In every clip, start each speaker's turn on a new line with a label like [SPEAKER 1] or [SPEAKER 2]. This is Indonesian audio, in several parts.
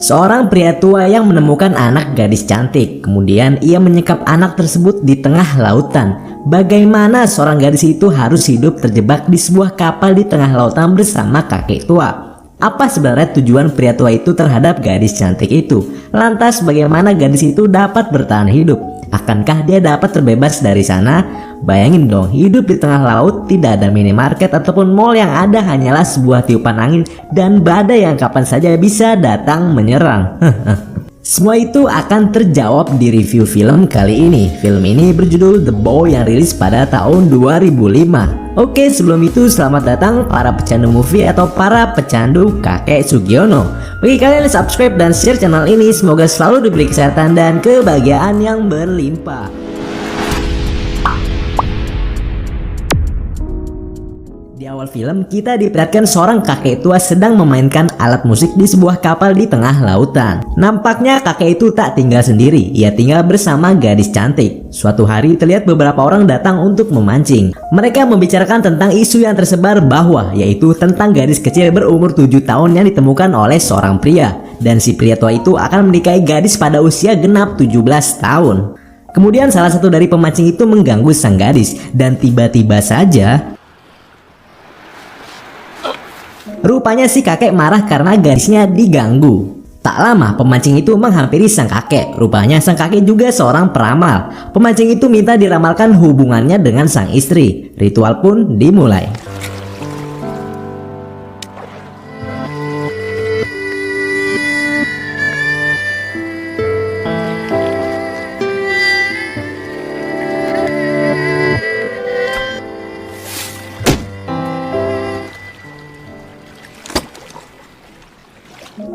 [SPEAKER 1] Seorang pria tua yang menemukan anak gadis cantik. Kemudian ia menyekap anak tersebut di tengah lautan. Bagaimana seorang gadis itu harus hidup terjebak di sebuah kapal di tengah lautan bersama kakek tua? Apa sebenarnya tujuan pria tua itu terhadap gadis cantik itu? Lantas bagaimana gadis itu dapat bertahan hidup? Akankah dia dapat terbebas dari sana? Bayangin dong, hidup di tengah laut, tidak ada minimarket ataupun mall, yang ada hanyalah sebuah tiupan angin dan badai yang kapan saja bisa datang menyerang. Semua itu akan terjawab di review film kali ini. Film ini berjudul The Boy yang rilis pada tahun 2005. Oke, sebelum itu selamat datang para pecandu movie atau para pecandu kakek Sugiono. Bagi kalian yang subscribe dan share channel ini, semoga selalu diberi kesehatan dan kebahagiaan yang berlimpah. Di awal film, kita diperlihatkan seorang kakek tua sedang memainkan alat musik di sebuah kapal di tengah lautan. Nampaknya kakek itu tak tinggal sendiri, ia tinggal bersama gadis cantik. Suatu hari terlihat beberapa orang datang untuk memancing. Mereka membicarakan tentang isu yang tersebar bahwa, yaitu tentang gadis kecil berumur 7 tahun yang ditemukan oleh seorang pria. Dan si pria tua itu akan menikahi gadis pada usia genap 17 tahun. Kemudian salah satu dari pemancing itu mengganggu sang gadis, dan tiba-tiba saja rupanya si kakek marah karena gadisnya diganggu. Tak lama pemancing itu menghampiri sang kakek. Rupanya sang kakek juga seorang peramal. Pemancing itu minta diramalkan hubungannya dengan sang istri. Ritual pun dimulai.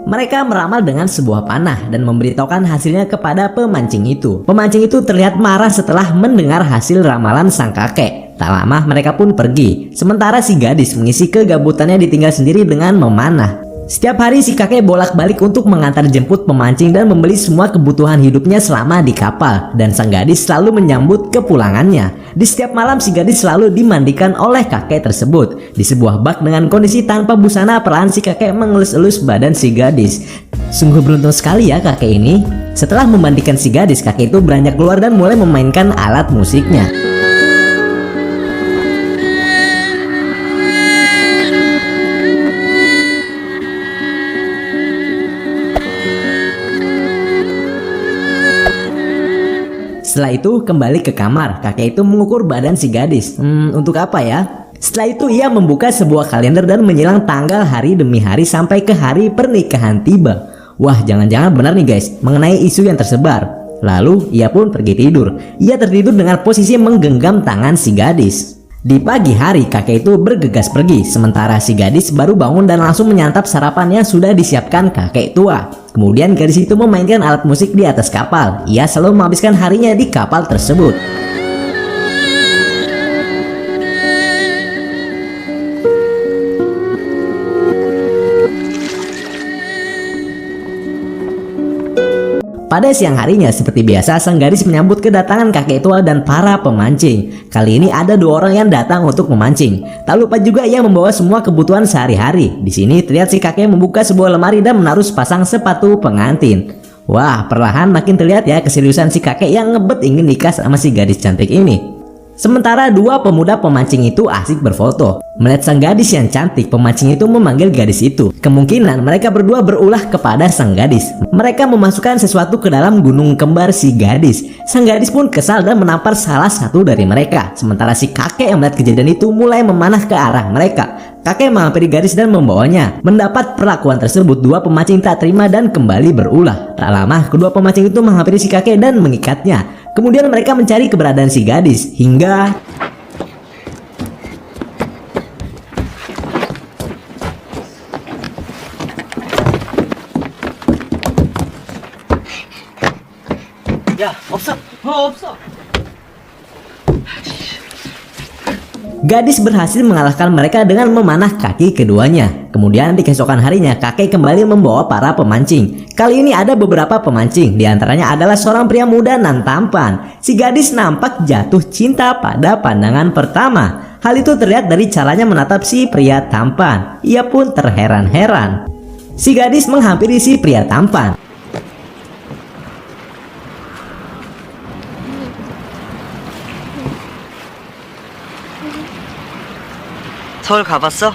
[SPEAKER 1] Mereka meramal dengan sebuah panah dan memberitahukan hasilnya kepada pemancing itu. Pemancing itu terlihat marah setelah mendengar hasil ramalan sang kakek. Tak lama mereka pun pergi. Sementara si gadis mengisi kegabutannya ditinggal sendiri dengan memanah. Setiap hari si kakek bolak-balik untuk mengantar jemput pemancing dan membeli semua kebutuhan hidupnya selama di kapal. Dan sang gadis selalu menyambut kepulangannya. Di setiap malam si gadis selalu dimandikan oleh kakek tersebut. Di sebuah bak dengan kondisi tanpa busana, perlahan si kakek mengelus-elus badan si gadis. Sungguh beruntung sekali ya kakek ini. Setelah memandikan si gadis, kakek itu beranjak keluar dan mulai memainkan alat musiknya. Setelah itu kembali ke kamar, kakek itu mengukur badan si gadis. Untuk apa ya? Setelah itu ia membuka sebuah kalender dan menyilang tanggal hari demi hari sampai ke hari pernikahan tiba. Wah, jangan-jangan benar nih guys mengenai isu yang tersebar. Lalu ia pun pergi tidur. Ia tertidur dengan posisi menggenggam tangan si gadis. Di pagi hari kakek itu bergegas pergi, sementara si gadis baru bangun dan langsung menyantap sarapan yang sudah disiapkan kakek tua. Kemudian gadis itu memainkan alat musik di atas kapal. Ia selalu menghabiskan harinya di kapal tersebut. Pada siang harinya, seperti biasa, sang gadis menyambut kedatangan kakek tua dan para pemancing. Kali ini ada 2 orang yang datang untuk memancing. Tak lupa juga ia membawa semua kebutuhan sehari-hari. Di sini terlihat si kakek membuka sebuah lemari dan menaruh sepasang sepatu pengantin. Wah, perlahan makin terlihat ya keseriusan si kakek yang ngebet ingin nikah sama si gadis cantik ini. Sementara 2 pemuda pemancing itu asik berfoto. Melihat sang gadis yang cantik, pemancing itu memanggil gadis itu. Kemungkinan mereka berdua berulah kepada sang gadis. Mereka memasukkan sesuatu ke dalam gunung kembar si gadis. Sang gadis pun kesal dan menampar salah satu dari mereka. Sementara si kakek yang melihat kejadian itu mulai memanah ke arah mereka. Kakek menghampiri gadis dan membawanya. Mendapat perlakuan tersebut, 2 pemancing tak terima dan kembali berulah. Tak lama, kedua pemancing itu menghampiri si kakek dan mengikatnya. Kemudian mereka mencari keberadaan si gadis hingga
[SPEAKER 2] 야, 없어. 없어.
[SPEAKER 1] gadis berhasil mengalahkan mereka dengan memanah kaki keduanya. Kemudian di keesokan harinya, kakek kembali membawa para pemancing. Kali ini ada beberapa pemancing, diantaranya adalah seorang pria muda nan tampan. Si gadis nampak jatuh cinta pada pandangan pertama. Hal itu terlihat dari caranya menatap si pria tampan. Ia pun terheran-heran. Si gadis menghampiri si pria tampan.
[SPEAKER 2] 서울 가봤어?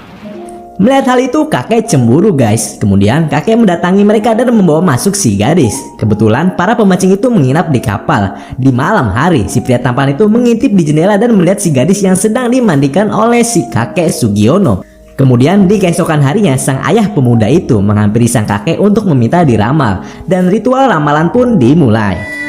[SPEAKER 1] Melihat hal itu, kakek cemburu guys. Kemudian kakek mendatangi mereka dan membawa masuk si gadis. Kebetulan para pemancing itu menginap di kapal. Di malam hari, si pria tampan itu mengintip di jendela dan melihat si gadis yang sedang dimandikan oleh si kakek Sugiono. Kemudian di keesokan harinya, sang ayah pemuda itu menghampiri sang kakek untuk meminta diramal. Dan ritual ramalan pun dimulai.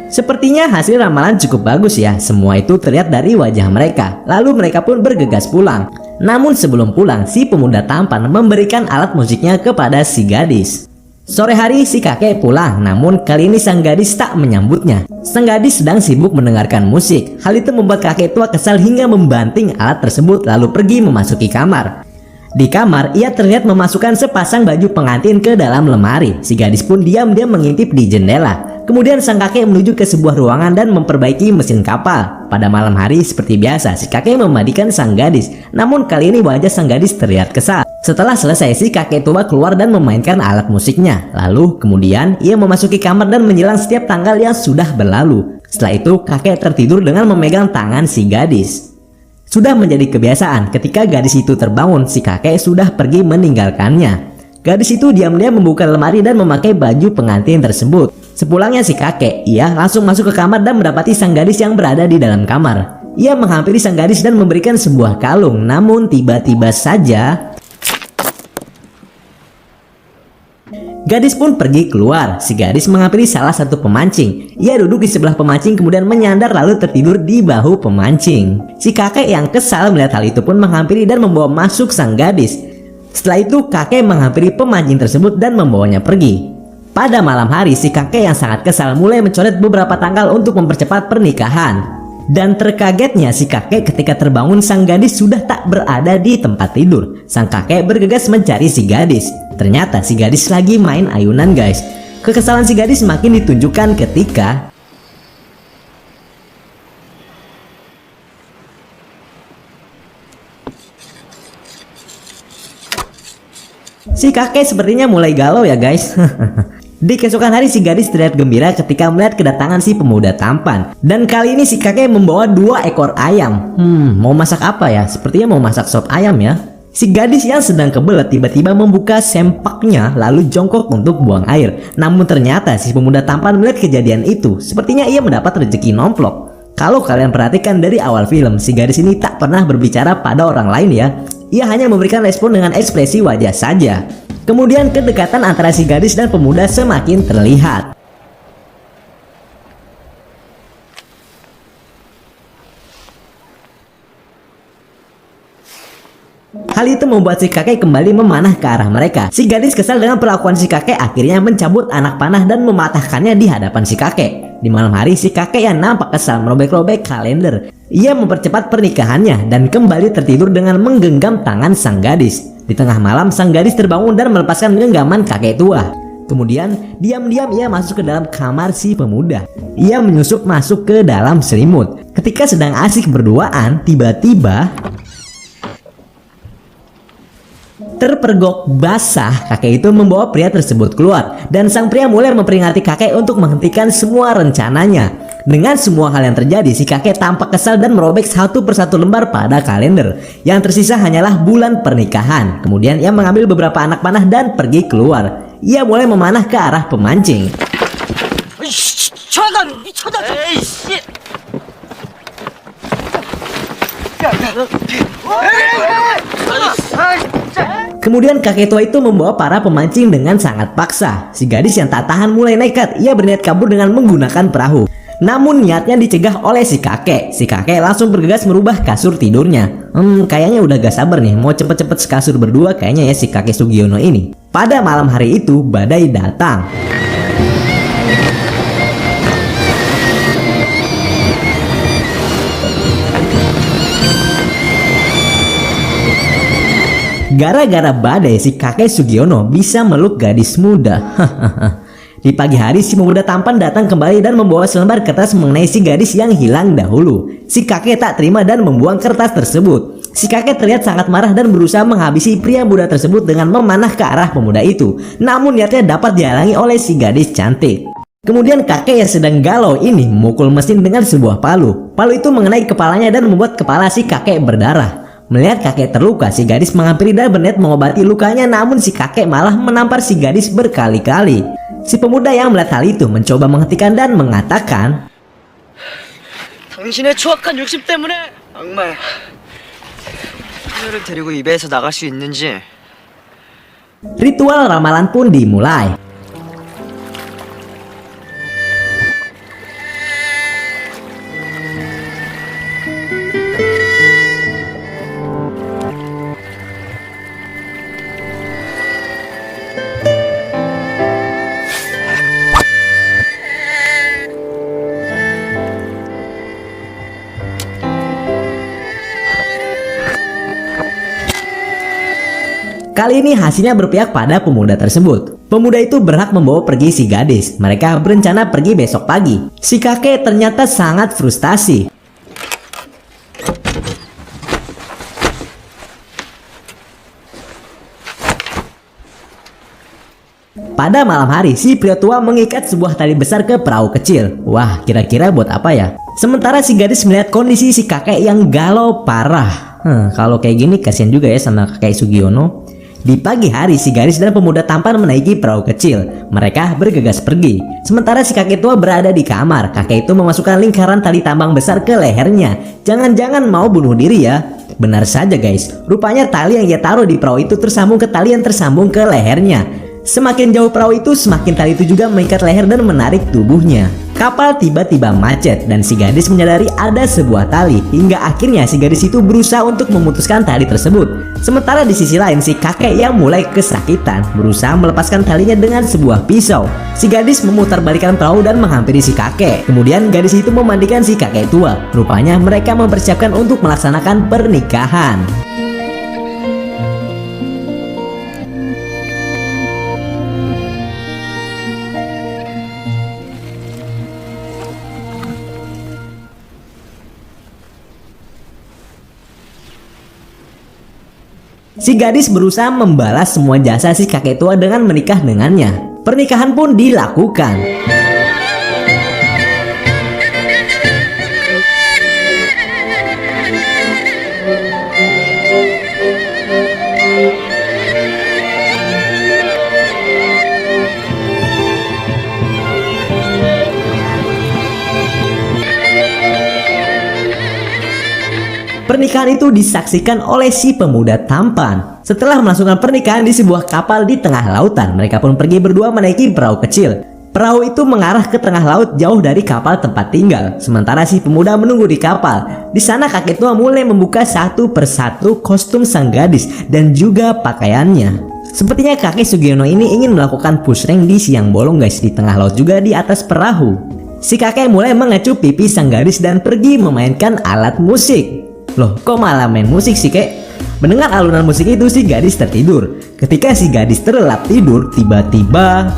[SPEAKER 1] Sepertinya hasil ramalan cukup bagus ya. Semua itu terlihat dari wajah mereka. Lalu mereka pun bergegas pulang. Namun sebelum pulang, si pemuda tampan memberikan alat musiknya kepada si gadis. Sore hari si kakek pulang, namun kali ini sang gadis tak menyambutnya. Sang gadis sedang sibuk mendengarkan musik. Hal itu membuat kakek tua kesal hingga membanting alat tersebut lalu pergi memasuki kamar. Di kamar, ia terlihat memasukkan sepasang baju pengantin ke dalam lemari. Si gadis pun diam-diam mengintip di jendela. Kemudian sang kakek menuju ke sebuah ruangan dan memperbaiki mesin kapal. Pada malam hari seperti biasa, si kakek memandikan sang gadis. Namun kali ini wajah sang gadis terlihat kesal. Setelah selesai, si kakek tua keluar dan memainkan alat musiknya. Lalu kemudian ia memasuki kamar dan menjelang setiap tanggal yang sudah berlalu. Setelah itu kakek tertidur dengan memegang tangan si gadis. Sudah menjadi kebiasaan, ketika gadis itu terbangun, si kakek sudah pergi meninggalkannya. Gadis itu diam-diam membuka lemari dan memakai baju pengantin tersebut. Sepulangnya si kakek, ia langsung masuk ke kamar dan mendapati sang gadis yang berada di dalam kamar. Ia menghampiri sang gadis dan memberikan sebuah kalung. Namun tiba-tiba saja gadis pun pergi keluar. Si gadis menghampiri salah satu pemancing. Ia duduk di sebelah pemancing kemudian menyandar lalu tertidur di bahu pemancing. Si kakek yang kesal melihat hal itu pun menghampiri dan membawa masuk sang gadis. Setelah itu kakek menghampiri pemancing tersebut dan membawanya pergi. Pada malam hari, si kakek yang sangat kesal mulai mencoret beberapa tanggal untuk mempercepat pernikahan. Dan terkagetnya si kakek ketika terbangun sang gadis sudah tak berada di tempat tidur. Sang kakek bergegas mencari si gadis. Ternyata si gadis lagi main ayunan guys. Kekesalan si gadis makin ditunjukkan ketika si kakek sepertinya mulai galau ya guys. Di keesokan hari si gadis terlihat gembira ketika melihat kedatangan si pemuda tampan. Dan kali ini si kakek membawa 2 ekor ayam. Mau masak apa ya? Sepertinya mau masak sop ayam ya. Si gadis yang sedang kebelet tiba-tiba membuka sempaknya lalu jongkok untuk buang air. Namun ternyata si pemuda tampan melihat kejadian itu. Sepertinya ia mendapat rezeki nomplok. Kalau kalian perhatikan dari awal film, si gadis ini tak pernah berbicara pada orang lain ya. Ia hanya memberikan respon dengan ekspresi wajah saja. Kemudian kedekatan antara si gadis dan pemuda semakin terlihat. Hal itu membuat si kakek kembali memanah ke arah mereka. Si gadis kesal dengan perlakuan si kakek akhirnya mencabut anak panah dan mematahkannya di hadapan si kakek. Di malam hari si kakek yang nampak kesal merobek-robek kalender. Ia mempercepat pernikahannya dan kembali tertidur dengan menggenggam tangan sang gadis. Di tengah malam sang gadis terbangun dan melepaskan genggaman kakek tua. Kemudian diam-diam ia masuk ke dalam kamar si pemuda. Ia menyusup masuk ke dalam selimut. Ketika sedang asik berduaan, tiba-tiba terpergok basah, kakek itu membawa pria tersebut keluar. Dan sang pria mulai memperingati kakek untuk menghentikan semua rencananya. Dengan semua hal yang terjadi, si kakek tampak kesal dan merobek satu persatu lembar pada kalender. Yang tersisa hanyalah bulan pernikahan. Kemudian ia mengambil beberapa anak panah dan pergi keluar. Ia mulai memanah ke arah pemancing. Kemudian kakek tua itu membawa para pemancing dengan sangat paksa. Si gadis yang tak tahan mulai nekat. Ia berniat kabur dengan menggunakan perahu. Namun niatnya dicegah oleh si kakek. Si kakek langsung bergegas merubah kasur tidurnya. Kayaknya udah gak sabar nih mau cepet-cepet sekasur berdua kayaknya ya si kakek Sugiono ini. Pada malam hari itu badai datang. Gara-gara badai si kakek Sugiono bisa meluk gadis muda. Di pagi hari si pemuda tampan datang kembali dan membawa selembar kertas mengenai si gadis yang hilang dahulu. Si kakek tak terima dan membuang kertas tersebut. Si kakek terlihat sangat marah dan berusaha menghabisi pria muda tersebut dengan memanah ke arah pemuda itu. Namun niatnya dapat dihalangi oleh si gadis cantik. Kemudian kakek yang sedang galau ini memukul mesin dengan sebuah palu. Palu itu mengenai kepalanya dan membuat kepala si kakek berdarah. Melihat kakek terluka, si gadis menghampiri dan berniat mengobati lukanya, namun si kakek malah menampar si gadis berkali-kali. Si pemuda yang melihat hal itu mencoba menghentikan dan mengatakan,
[SPEAKER 2] 당신의 추악한 욕심 때문에 악마야. 그녀를 데리고 이 배에서 나갈 수 있는지.
[SPEAKER 1] ritual ramalan pun dimulai. Kali ini hasilnya berpihak pada pemuda tersebut. Pemuda itu berhak membawa pergi si gadis. Mereka berencana pergi besok pagi. Si kakek ternyata sangat frustasi. Pada malam hari, si pria tua mengikat sebuah tali besar ke perahu kecil. Wah, kira-kira buat apa ya? Sementara si gadis melihat kondisi si kakek yang galau parah. Kalau kayak gini kasihan juga ya sama kakek Sugiono. Di pagi hari, si gadis dan pemuda tampan menaiki perahu kecil. Mereka bergegas pergi. Sementara si kakek tua berada di kamar. Kakek itu memasukkan lingkaran tali tambang besar ke lehernya. Jangan-jangan mau bunuh diri ya? Benar saja guys. Rupanya tali yang ia taruh di perahu itu tersambung ke tali yang tersambung ke lehernya. Semakin jauh perahu itu, semakin tali itu juga mengikat leher dan menarik tubuhnya. Kapal tiba-tiba macet dan si gadis menyadari ada sebuah tali. Hingga akhirnya si gadis itu berusaha untuk memutuskan tali tersebut. Sementara di sisi lain, si kakek yang mulai kesakitan berusaha melepaskan talinya dengan sebuah pisau. Si gadis memutarbalikkan perahu dan menghampiri si kakek. Kemudian gadis itu memandikan si kakek tua. Rupanya mereka mempersiapkan untuk melaksanakan pernikahan. Si gadis berusaha membalas semua jasa si kakek tua dengan menikah dengannya. Pernikahan pun dilakukan. Pernikahan itu disaksikan oleh si pemuda tampan. Setelah melangsungkan pernikahan di sebuah kapal di tengah lautan, mereka pun pergi berdua menaiki perahu kecil. Perahu itu mengarah ke tengah laut jauh dari kapal tempat tinggal. Sementara si pemuda menunggu di kapal. Di sana kakek tua mulai membuka satu persatu kostum sang gadis dan juga pakaiannya. Sepertinya kakek Sugiono ini ingin melakukan pushring di siang bolong guys, di tengah laut juga di atas perahu. Si kakek mulai mengecup pipi sang gadis dan pergi memainkan alat musik. Loh, kok malah main musik sih kek? Mendengar alunan musik itu, si gadis tertidur. Ketika si gadis terlelap tidur, tiba-tiba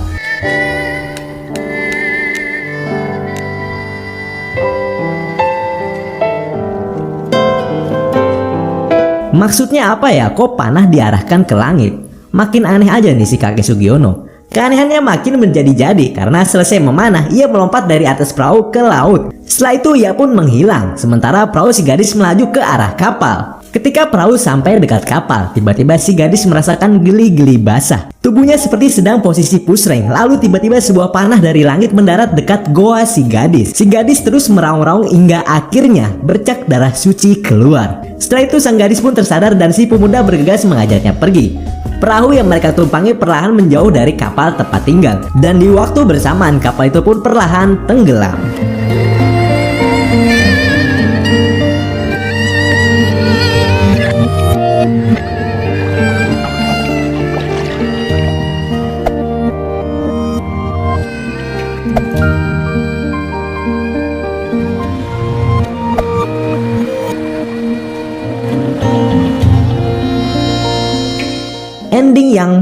[SPEAKER 1] maksudnya apa ya? Kok panah diarahkan ke langit? Makin aneh aja nih si kakek Sugiono. Keanehannya makin menjadi-jadi karena selesai memanah, ia melompat dari atas perahu ke laut. Setelah itu ia pun menghilang. Sementara perahu si gadis melaju ke arah kapal. Ketika perahu sampai dekat kapal, tiba-tiba si gadis merasakan geli-geli basah. Tubuhnya seperti sedang posisi pushring. Lalu tiba-tiba sebuah panah dari langit mendarat dekat goa si gadis. Si gadis terus meraung-raung hingga akhirnya bercak darah suci keluar. Setelah itu sang gadis pun tersadar dan si pemuda bergegas mengajaknya pergi. Perahu yang mereka tumpangi perlahan menjauh dari kapal tempat tinggal. Dan di waktu bersamaan kapal itu pun perlahan tenggelam.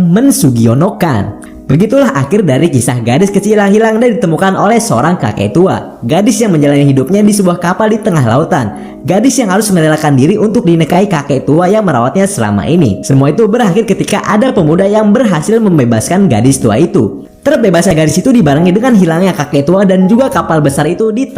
[SPEAKER 1] mensugionokan. Begitulah akhir dari kisah gadis kecil yang hilang dan ditemukan oleh seorang kakek tua. Gadis yang menjalani hidupnya di sebuah kapal di tengah lautan. Gadis yang harus merelakan diri untuk dinikahi kakek tua yang merawatnya selama ini. Semua itu berakhir ketika ada pemuda yang berhasil membebaskan gadis tua itu. Terbebasnya gadis itu dibarengi dengan hilangnya kakek tua dan juga kapal besar itu di